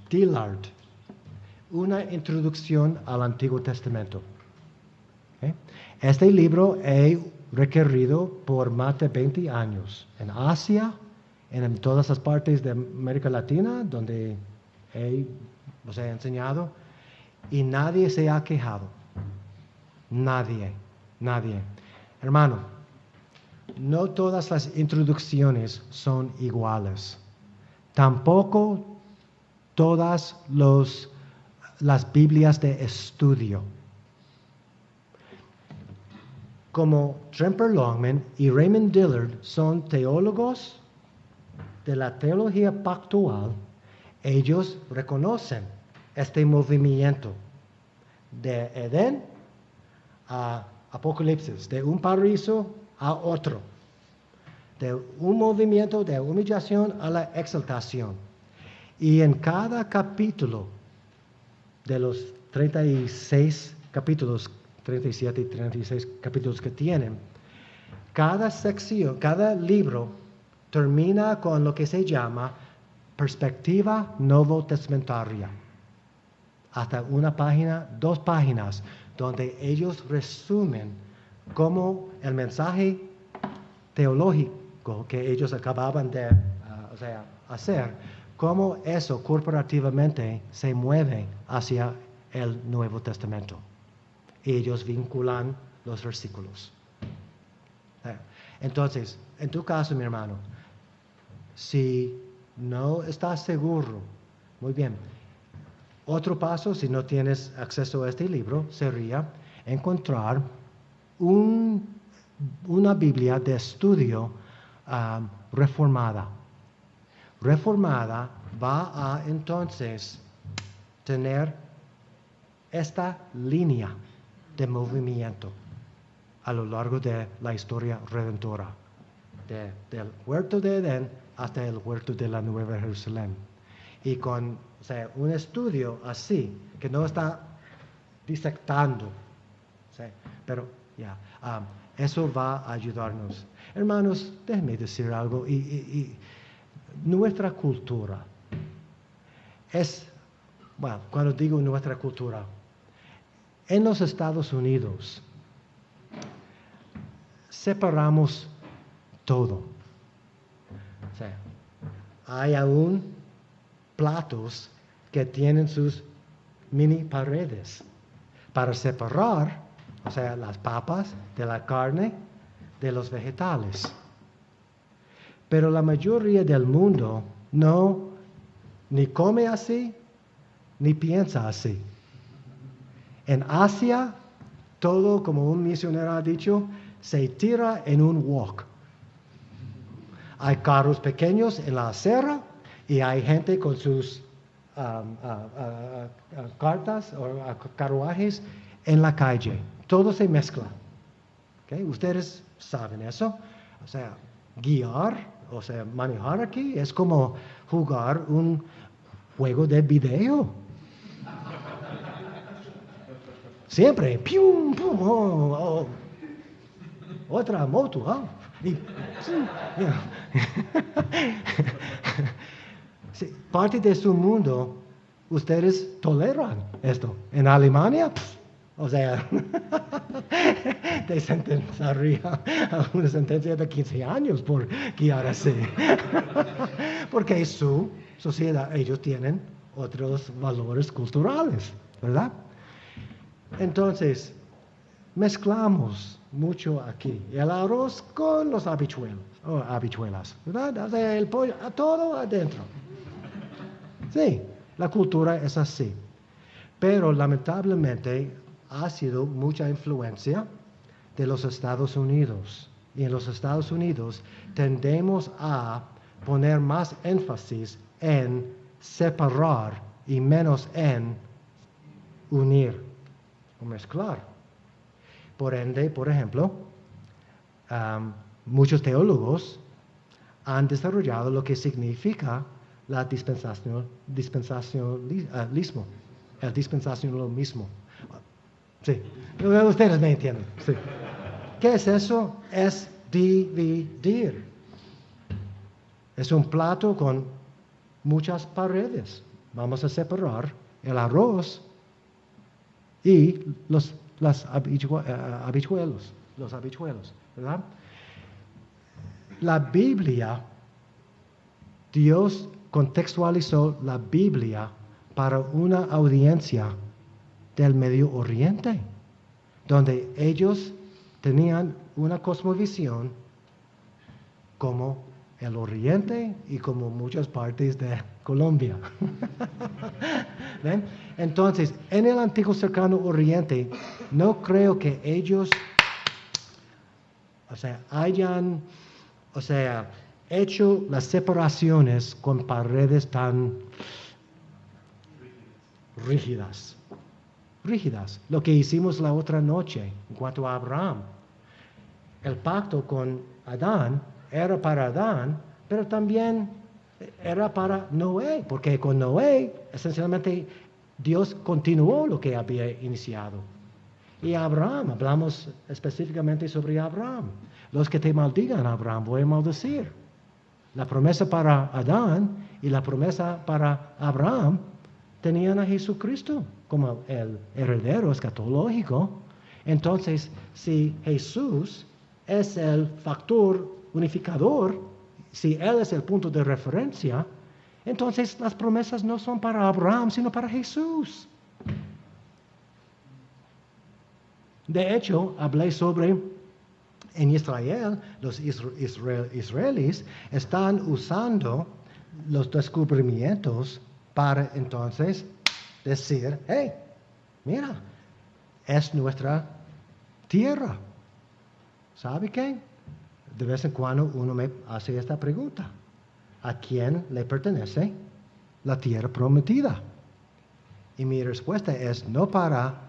Dillard, una introducción al Antiguo Testamento. Este libro he requerido por más de 20 años en Asia, en todas las partes de América Latina donde os he enseñado, y nadie se ha quejado. Nadie. Hermano, no todas las introducciones son iguales. Tampoco todas las Biblias de estudio. Como Tremper Longman y Raymond Dillard son teólogos de la teología pactual, ellos reconocen este movimiento de Edén a Apocalipsis, de un paraíso a otro, de un movimiento de humillación a la exaltación. Y en cada capítulo de los 36 capítulos, 37 y 36 capítulos que tienen, cada sección, cada libro termina con lo que se llama perspectiva novotestamentaria. Hasta una página, 2 páginas, donde ellos resumen cómo el mensaje teológico que ellos acababan de hacer, cómo eso corporativamente se mueve hacia el Nuevo Testamento. Ellos vinculan los versículos. Entonces, en tu caso, mi hermano, si no estás seguro, muy bien, otro paso, si no tienes acceso a este libro, sería encontrar una Biblia de estudio reformada. Reformada va a entonces tener esta línea de movimiento a lo largo de la historia redentora, del huerto de Edén hasta el huerto de la Nueva Jerusalén. Y con un estudio así, que no está disectando, pero eso va a ayudarnos. Hermanos, déjenme decir algo. Y nuestra cultura cuando digo nuestra cultura, en los Estados Unidos separamos todo. Hay aún platos que tienen sus mini paredes para separar, las papas de la carne, de los vegetales. Pero la mayoría del mundo no ni come así, ni piensa así. En Asia, todo, como un misionero ha dicho, se tira en un wok. Hay carros pequeños en la acera y hay gente con sus cartas o carruajes en la calle. Todo se mezcla. ¿Okay? Ustedes saben eso. O sea, guiar, o sea, manejar aquí es como jugar un juego de video. Siempre, pium, pum, otra moto, Sí, parte de su mundo, ustedes toleran esto. En Alemania, o sea, te sentenciaría a una sentencia de 15 años por guiar así. Porque su sociedad, ellos tienen otros valores culturales, ¿verdad? Entonces, mezclamos mucho aquí. El arroz con los habichuelas, ¿verdad? O sea, el pollo, todo adentro. Sí, la cultura es así. Pero lamentablemente ha sido mucha influencia de los Estados Unidos. Y en los Estados Unidos tendemos a poner más énfasis en separar y menos en unir o mezclar. Por ende, por ejemplo, muchos teólogos han desarrollado lo que significa la dispensacionalismo, el dispensacionalismo. Sí, ustedes me entienden. Sí. ¿Qué es eso? Es dividir. Es un plato con muchas paredes. Vamos a separar el arroz y los habichuelos, ¿verdad? La Biblia, Dios contextualizó la Biblia para una audiencia del Medio Oriente, donde ellos tenían una cosmovisión como el Oriente y como muchas partes de Colombia. ¿Ven? Entonces, en el antiguo cercano Oriente, no creo que ellos, hayan, hecho las separaciones con paredes tan rígidas. Lo que hicimos la otra noche en cuanto a Abraham. El pacto con Adán era para Adán, pero también era para Noé, porque con Noé esencialmente Dios continuó lo que había iniciado. Y Abraham, hablamos específicamente sobre Abraham. Los que te maldigan, Abraham, voy a maldecir. La promesa para Adán y la promesa para Abraham tenían a Jesucristo como el heredero escatológico. Entonces, si Jesús es el factor unificador, si Él es el punto de referencia, entonces las promesas no son para Abraham, sino para Jesús. De hecho, hablé sobre, en Israel, los israelíes están usando los descubrimientos para entonces decir, hey, mira, es nuestra tierra. ¿Sabe qué? De vez en cuando uno me hace esta pregunta. ¿A quién le pertenece la tierra prometida? Y mi respuesta es no para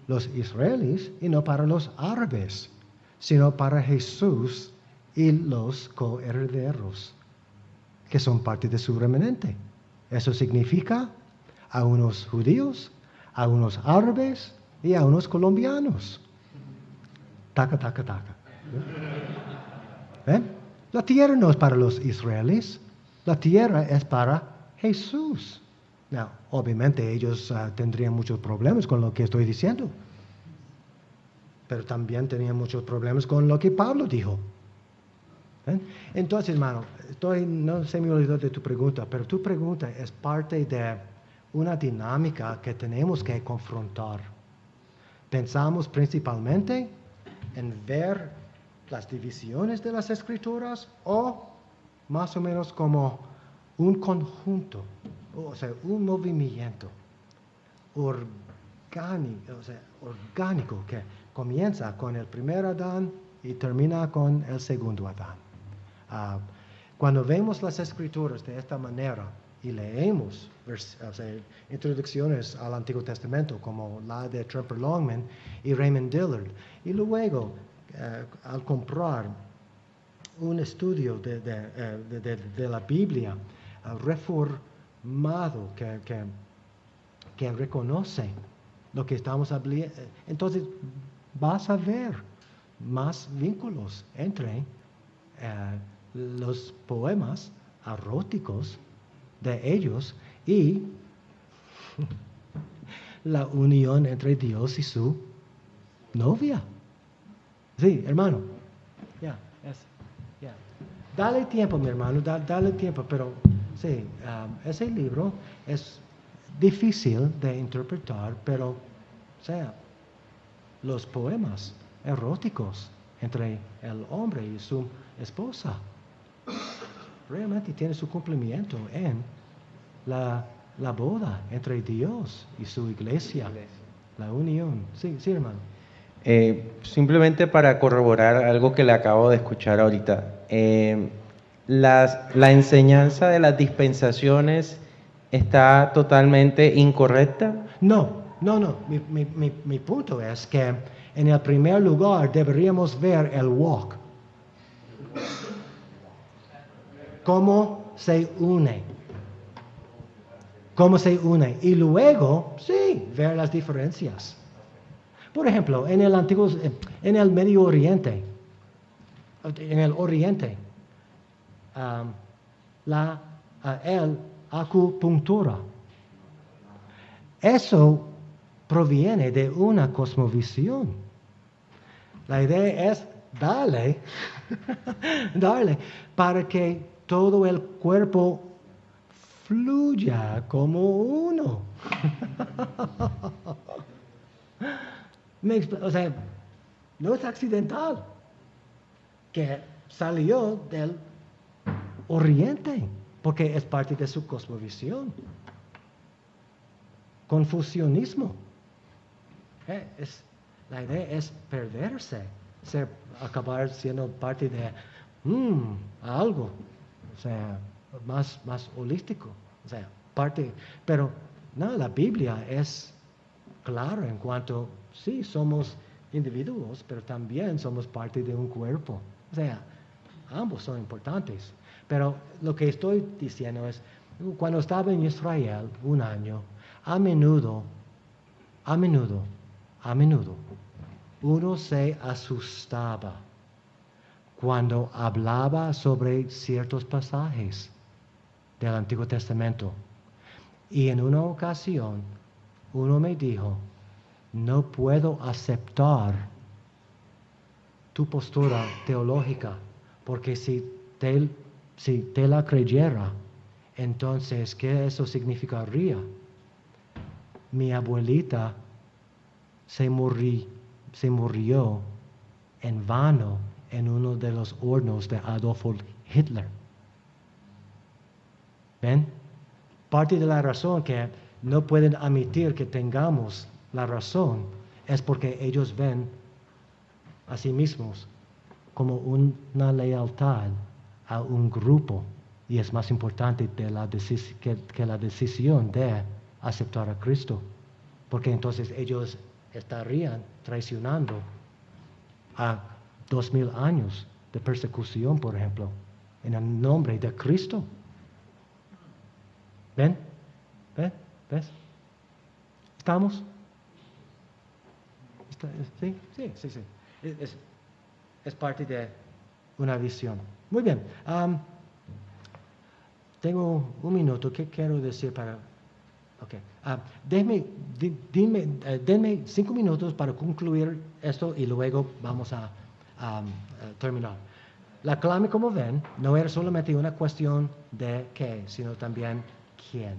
los israelíes y no para los árabes, sino para Jesús y los coherederos, que son parte de su remanente. Eso significa a unos judíos, a unos árabes y a unos colombianos. Taca, taca, taca. ¿Eh? La tierra no es para los israelíes, la tierra es para Jesús. Now, obviamente ellos tendrían muchos problemas con lo que estoy diciendo, pero también tenían muchos problemas con lo que Pablo dijo. Entonces, hermano, no se me olvidó de tu pregunta, pero tu pregunta es parte de una dinámica que tenemos que confrontar. Pensamos principalmente en ver las divisiones de las escrituras o más o menos como un conjunto, o sea, un movimiento orgánico que comienza con el primer Adán y termina con el segundo Adán. Cuando vemos las escrituras de esta manera y leemos introducciones al Antiguo Testamento como la de Tremper Longman y Raymond Dillard, y luego al comprar un estudio de la Biblia reformado que reconoce lo que estamos hablando, entonces vas a ver más vínculos entre los poemas eróticos de ellos y la unión entre Dios y su novia. Sí, hermano. Dale tiempo, mi hermano, dale tiempo, pero sí, ese libro es difícil de interpretar, pero, o sea, los poemas eróticos entre el hombre y su esposa realmente tiene su cumplimiento en la boda entre Dios y su iglesia, la unión. Sí, hermano. Simplemente para corroborar algo que le acabo de escuchar ahorita, la enseñanza de las dispensaciones está totalmente incorrecta. No. Mi punto es que en el primer lugar deberíamos ver el walk. Cómo se une. Y luego, sí, ver las diferencias. Por ejemplo, en el Medio Oriente, en el Oriente, el acupuntura. Eso proviene de una cosmovisión. La idea es darle para que todo el cuerpo fluya como uno. O sea, no es accidental que salió del Oriente, porque es parte de su cosmovisión. Confucianismo. La idea es perderse, acabar siendo parte de algo, o sea, más holístico, o sea, pero no, la Biblia es clara en cuanto, sí, somos individuos, pero también somos parte de un cuerpo, o sea, ambos son importantes, pero lo que estoy diciendo es, cuando estaba en Israel un año, a menudo, uno se asustaba cuando hablaba sobre ciertos pasajes del Antiguo Testamento. Y en una ocasión, uno me dijo, no puedo aceptar tu postura teológica, porque si te la creyera, entonces, ¿qué eso significaría? Mi abuelita se murió en vano en uno de los hornos de Adolf Hitler. ¿Ven? Parte de la razón que no pueden admitir que tengamos la razón es porque ellos ven a sí mismos como una lealtad a un grupo y es más importante que la decisión de aceptar a Cristo, porque entonces ellos estarían traicionando a 2000 años de persecución, por ejemplo, en el nombre de Cristo. ¿Ven? ¿Ves? ¿Estamos? Sí. Es parte de una visión. Muy bien. Tengo un minuto. ¿Qué quiero decir para...? Okay. Denme 5 minutos para concluir esto y luego vamos a terminar. La clave, como ven, no era solamente una cuestión de qué, sino también quién.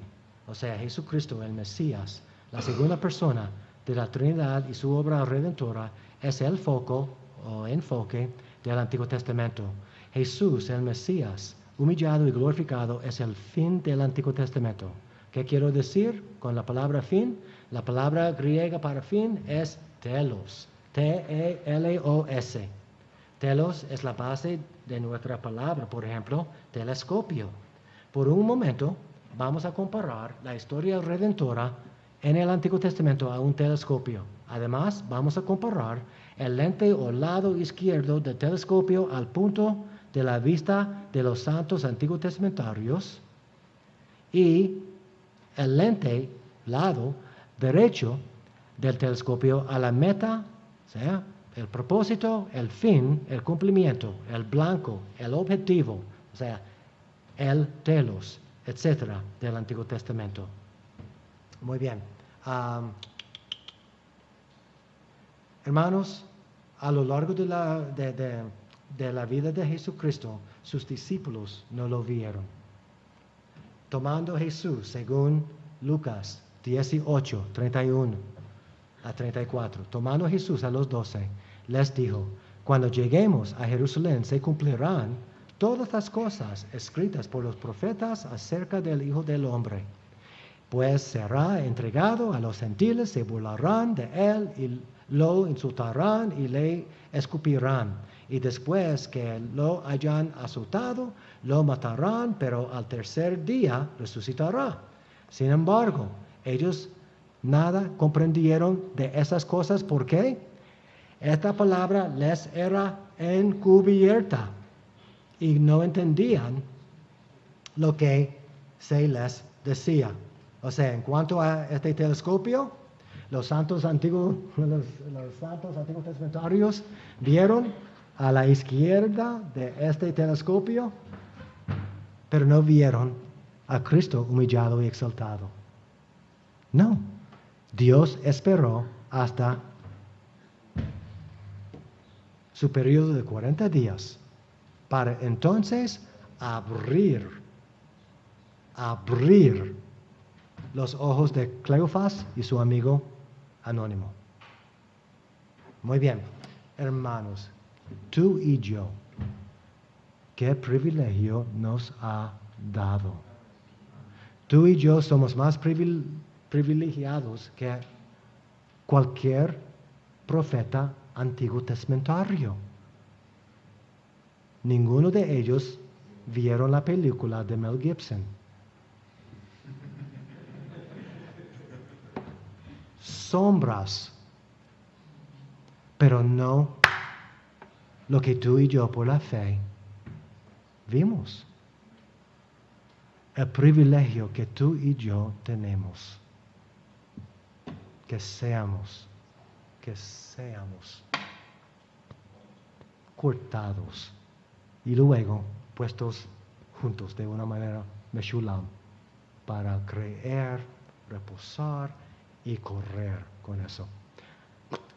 O sea, Jesucristo, el Mesías, la segunda persona de la Trinidad y su obra redentora, es el foco o enfoque del Antiguo Testamento. Jesús, el Mesías, humillado y glorificado, es el fin del Antiguo Testamento. ¿Qué quiero decir con la palabra fin? La palabra griega para fin es telos, T-E-L-O-S. Telos es la base de nuestra palabra, por ejemplo, telescopio. Por un momento vamos a comparar la historia redentora en el Antiguo Testamento a un telescopio. Además, vamos a comparar el lente o lado izquierdo del telescopio al punto de la vista de los santos antiguos testamentarios y el lente, lado derecho del telescopio a la meta, o sea, el propósito, el fin, el cumplimiento, el blanco, el objetivo, o sea, el telos, etcétera, del Antiguo Testamento. Muy bien. Hermanos, a lo largo de la vida de Jesucristo, sus discípulos no lo vieron. Tomando Jesús, según Lucas 18, 31 a 34, tomando Jesús a los 12, les dijo, cuando lleguemos a Jerusalén se cumplirán todas las cosas escritas por los profetas acerca del Hijo del Hombre. Pues será entregado a los gentiles, se burlarán de él y lo insultarán y le escupirán. Y después que lo hayan azotado, lo matarán, pero al tercer día resucitará. Sin embargo, ellos nada comprendieron de esas cosas. ¿Por qué? Esta palabra les era encubierta y no entendían lo que se les decía. O sea, en cuanto a este telescopio, los santos antiguos testamentarios vieron a la izquierda de este telescopio, pero no vieron a Cristo humillado y exaltado. No, Dios esperó hasta su periodo de 40 días para entonces abrir los ojos de Cleofas y su amigo anónimo. Muy bien, hermanos, tú y yo, ¿qué privilegio nos ha dado? Tú y yo somos más privilegiados que cualquier profeta antiguo testamentario. Ninguno de ellos vieron la película de Mel Gibson. Sombras, pero no lo que tú y yo por la fe vimos. El privilegio que tú y yo tenemos, que seamos cortados y luego puestos juntos de una manera meshulam para creer, reposar y correr con eso.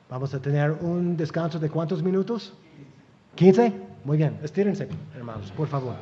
Vamos a tener un descanso de ¿cuántos minutos? 15. Muy bien, estírense, hermanos, por favor.